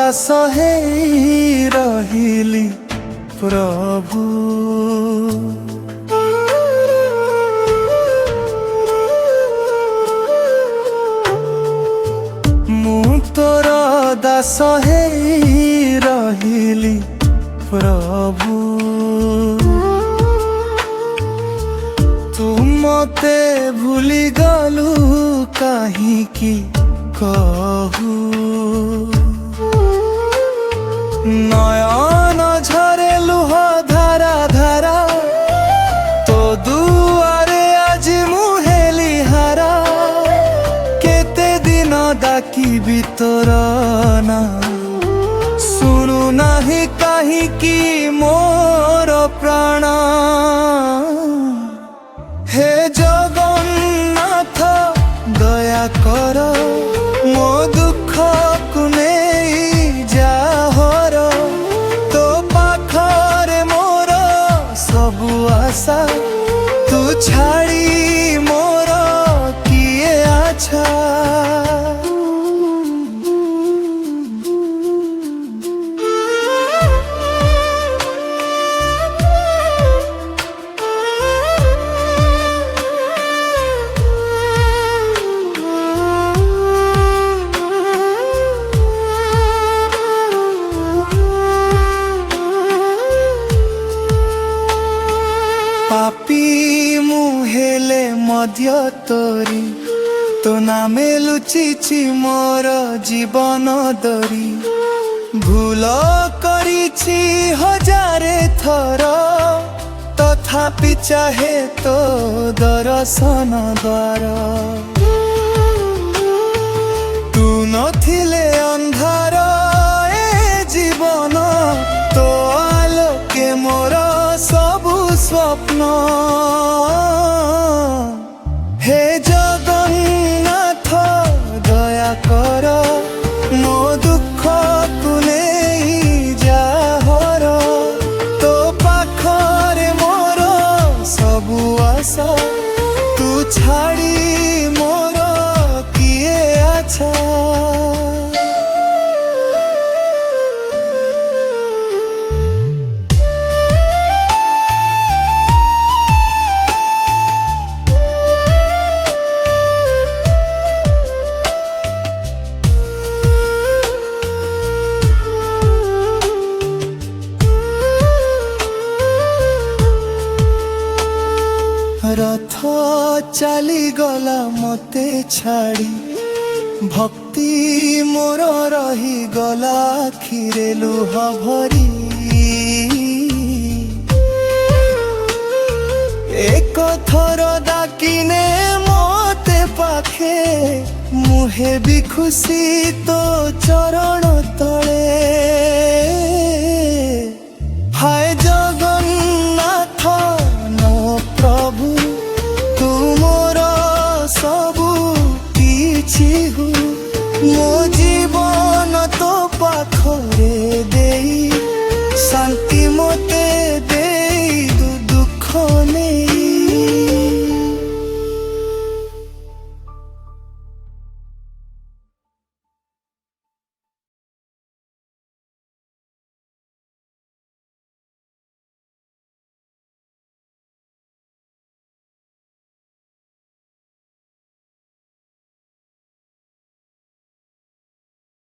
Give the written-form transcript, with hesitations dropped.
दास हे रहिली प्रभु। मु तोर दास हे रहिली प्रभु। तू मते भूली गलु काहीकि कहू। नयन झरे लुह धारा धारा तो दुआरे आज मुहेली हारा। केते दिन डाकी तोर ना सुनु नाही काहीकि मोर प्राण। हे जगन्नाथ दया कर मो दुख को नहीं जाहर। तो पाखरे मोर सबु आशा तू छाड़ी मोर किए आछा। पापी मुहेले मध्य तोरी तो नामे लुचिछि मोर जीवन दरी। भूल करिछि हजारे थर तथापि चाहे तो दर्शन द्वार। तू नथिले अंधार ए जीवन तो आलोके मोर सबु स्वप्न। हे जगन्नाथ दया कर मो दुख को नहीं जाहर। तो पाखरे मोर सबु आशा तू छाड़ी मोर किए आछा। रथ चली गला मते छाड़ी भक्ति मोर रही गला आखिरे लुह भरी। एक थर डाकिने मते पाखे मुहे भी खुशी तो चरण तले। हाय जगन्नाथ नो प्रभु तू मोर सबु किछि हु। मो जीवन तो पाखरे देई शांति